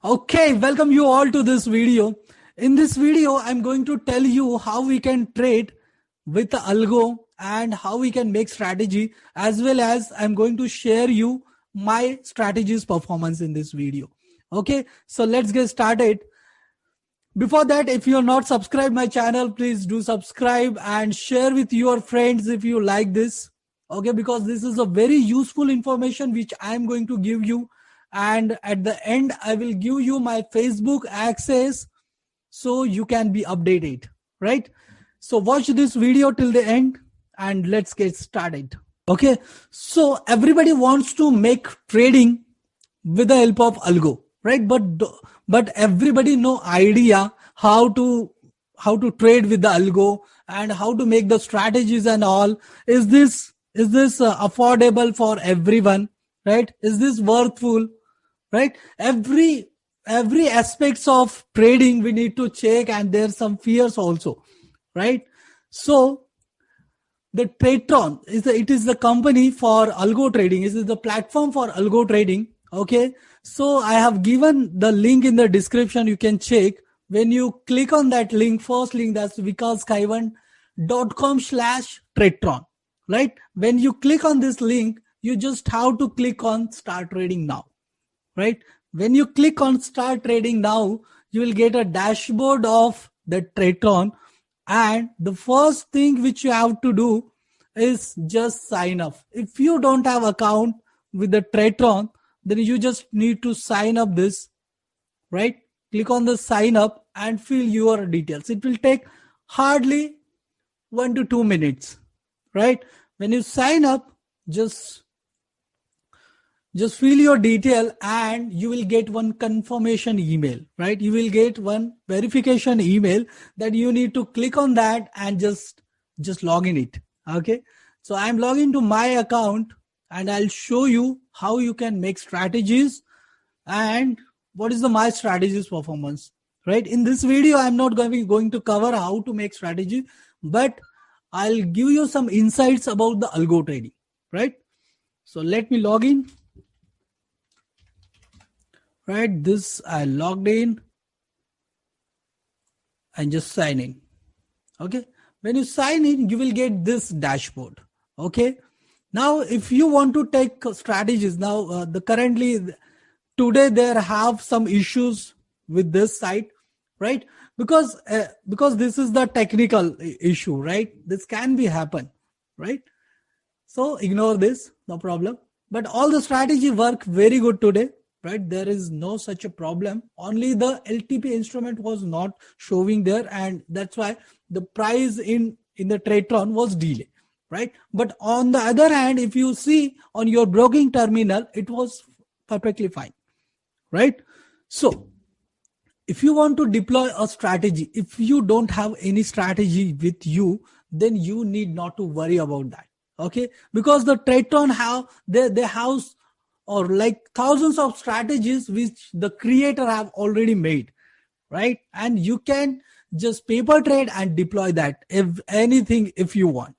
Okay, welcome you all to this video. In this video, I'm going to tell you how we can trade with the algo and how we can make strategy, as well as I'm going to share you my strategies performance in this video. Okay, so let's get started. Before that, if you're not subscribed my channel, please do subscribe and share with your friends if you like this. Okay, because this is a very useful information which I'm going to give you, and at the end I will give you my Facebook access so you can be updated, right? So watch this video till the end and let's get started. Okay, so everybody wants to make trading with the help of algo, right? But everybody no idea how to trade with the algo and how to make the strategies and all. Is this affordable for everyone, right? Is this worthful, right? Every aspects of trading we need to check, and there's some fears also, right? So the Tradetron is the company for algo trading. It is the platform for algo trading. Okay, so I have given the link in the description. You can check. When you click on that link, first link, that's vikalskaivan.com/Tradetron, right? When you click on this link, you just have to click on start trading now, right? When you click on start trading now, you will get a dashboard of the Tradetron, and the first thing which you have to do is just sign up. If you don't have account with the Tradetron, then you just need to sign up this, right? Click on the sign up and fill your details. It will take hardly 1 to 2 minutes, right? When you sign up, just fill your detail and you will get one confirmation email, right? You will get one verification email that you need to click on that and just log in it. Okay, so I'm logging to my account and I'll show you how you can make strategies and what is the my strategies performance, right? In this video I'm not going to cover how to make strategy, but I'll give you some insights about the algo trading, right? So let me log in. Right, this I logged in and just sign in. Okay, when you sign in, you will get this dashboard. Okay, now if you want to take strategies, now today there have some issues with this site, right? Because this is the technical issue, right? This can be happen, right? So ignore this, no problem. But all the strategy work very good today, right? There is no such a problem. Only the LTP instrument was not showing there, and that's why the price in the Tradetron was delayed, right? But on the other hand, if you see on your broking terminal, it was perfectly fine, right? So if you want to deploy a strategy, if you don't have any strategy with you, then you need not to worry about that. Okay, because the Tradetron have they have or like thousands of strategies which the creator have already made, right? And you can just paper trade and deploy that if anything if you want,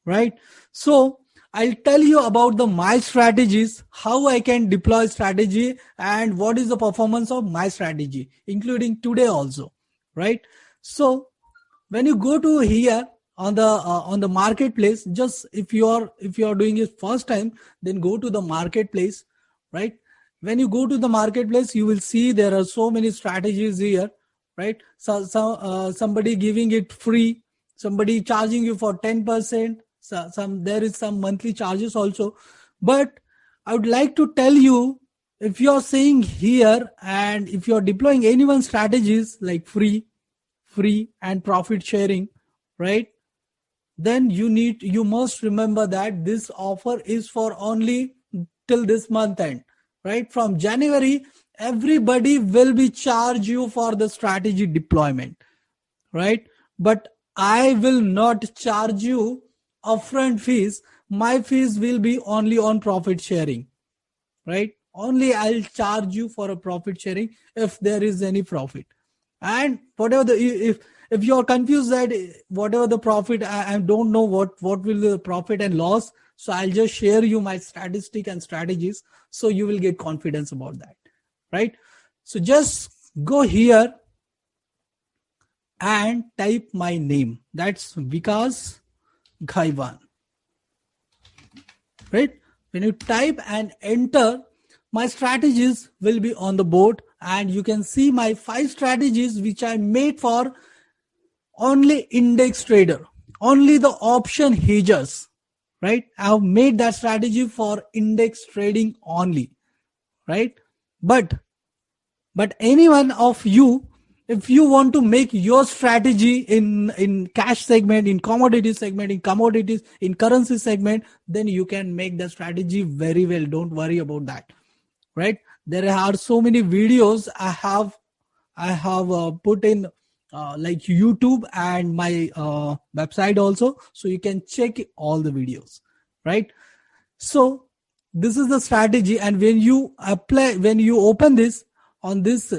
right? So I'll tell you about the my strategies, how I can deploy strategy and what is the performance of my strategy, including today also, right? So when you go to here on the marketplace, just if you are doing it first time, then go to the marketplace, right? When you go to the marketplace, you will see there are so many strategies here, right? So somebody giving it free, somebody charging you for 10%, some there is some monthly charges also. But I would like to tell you, if you're saying here and if you're deploying any one strategies like free and profit sharing, right? Then you must remember that this offer is for only till this month end, right? From January, everybody will be charge you for the strategy deployment, right? But I will not charge you upfront fees. My fees will be only on profit sharing, right? Only I'll charge you for a profit sharing if there is any profit. And whatever the if you're confused that whatever the profit, I don't know what will the profit and loss, so I'll just share you my statistic and strategies so you will get confidence about that, right? So just go here and type my name. That's Vikas Ghaiwan. Right? When you type and enter, my strategies will be on the board, and you can see my 5 strategies which I made for only index trader, only the option hedgers. Right? I have made that strategy for index trading only. Right? But any one of you, if you want to make your strategy in cash segment, in commodity segment, in commodities, in currency segment, then you can make the strategy very well. Don't worry about that. Right? There are so many videos I have put in like YouTube and my website also, so you can check all the videos. Right? So this is the strategy, and when you apply, when you open this on this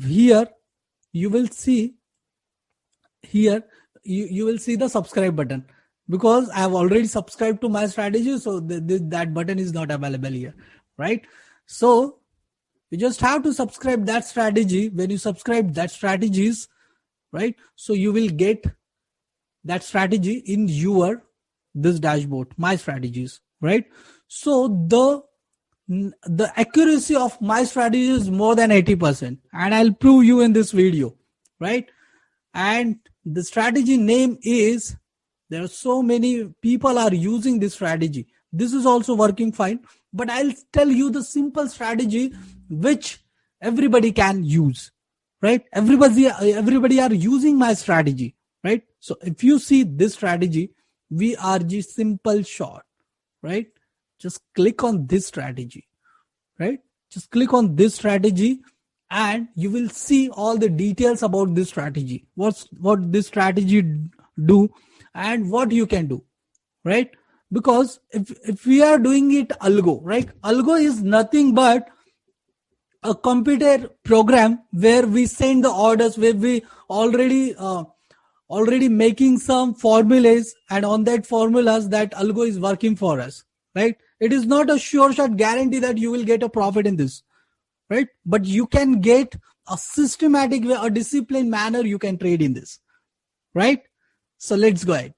here, you will see here, you will see the subscribe button, because I have already subscribed to my strategy, so that button is not available here. Right? So you just have to subscribe that strategy. When you subscribe that strategies, right, so you will get that strategy in your this dashboard, my strategies. Right? So the accuracy of my strategy is more than 80%, and I'll prove you in this video. Right? And the strategy name is, there are so many people are using this strategy. This is also working fine, but I'll tell you the simple strategy which everybody can use. Right? Everybody are using my strategy. Right? So if you see this strategy, VRG simple short, right, just click on this strategy. Right? Just click on this strategy, and you will see all the details about this strategy, what this strategy do and what you can do. Right? Because if we are doing it algo, right, algo is nothing but a computer program where we send the orders, where we already making some formulas, and on that formulas that algo is working for us. Right? It is not a sure shot guarantee that you will get a profit in this. Right? But you can get a systematic way, a disciplined manner you can trade in this. Right? So let's go ahead.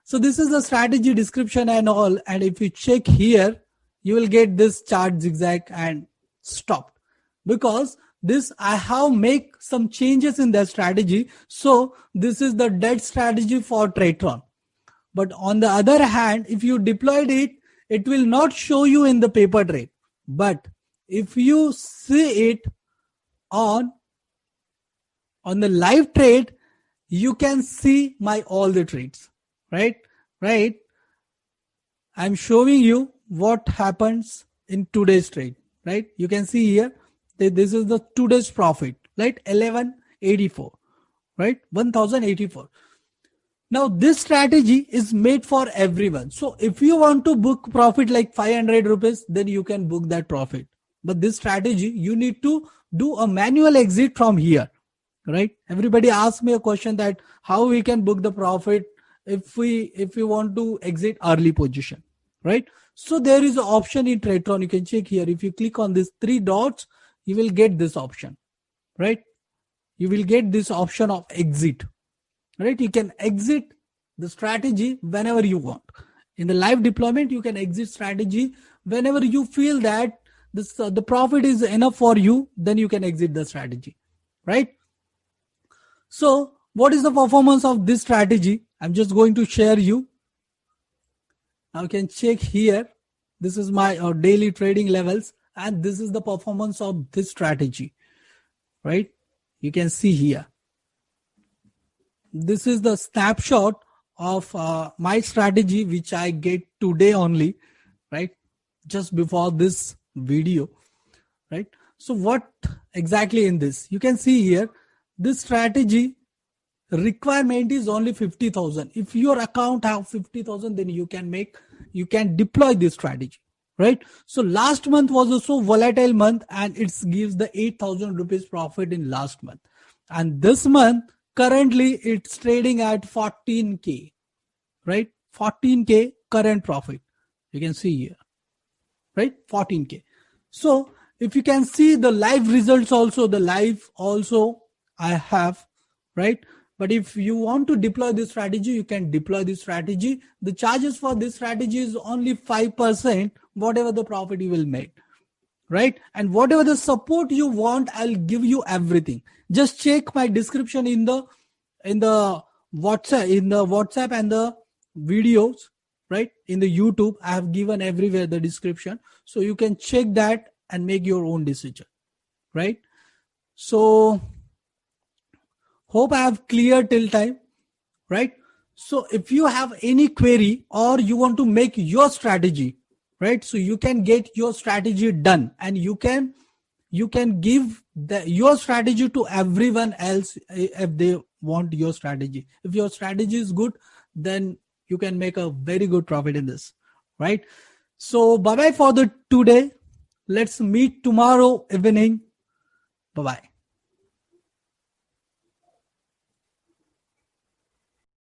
So this is the strategy description and all, and if you check here, you will get this chart zigzag and stopped, because this I have make some changes in the strategy. So this is the dead strategy for Tradetron. But on the other hand, if you deployed it, it will not show you in the paper trade. But if you see it on the live trade, you can see my all the trades. Right? I'm showing you what happens in today's trade. Right? You can see here that this is the today's profit. Right? 1184. Right? 1084. Now this strategy is made for everyone. So if you want to book profit like 500 rupees, then you can book that profit. But this strategy, you need to do a manual exit from here. Right? Everybody asks me a question that how we can book the profit if we want to exit early position. Right? So there is an option in Tradetron. You can check here. If you click on these 3 dots, you will get this option. Right? You will get this option of exit. Right? You can exit the strategy whenever you want. In the live deployment, you can exit strategy whenever you feel that this the profit is enough for you, then you can exit the strategy. Right? So what is the performance of this strategy? I'm just going to share you. Now you can check here. This is my daily trading levels, and this is the performance of this strategy. Right? You can see here. This is the snapshot of my strategy, which I get today only. Right? Just before this video. Right? So what exactly in this? You can see here, this strategy requirement is only 50,000. If your account have 50,000, then you can deploy this strategy. Right? So last month was a so volatile month, and it gives the 8,000 rupees profit in last month. And this month, currently it's trading at 14K. Right? 14K current profit. You can see here. Right? 14K. So if you can see the live results also, I have, right? But if you want to deploy this strategy, you can deploy this strategy. The charges for this strategy is only 5%, whatever the profit you will make, right? And whatever the support you want, I'll give you everything. Just check my description in the WhatsApp and the videos, right? In the YouTube, I have given everywhere the description, so you can check that and make your own decision, right? So hope I have cleared till time, right? So if you have any query or you want to make your strategy, right, so you can get your strategy done, and you can give your strategy to everyone else if they want your strategy. If your strategy is good, then you can make a very good profit in this, right? So bye bye for the today. Let's meet tomorrow evening. Bye bye.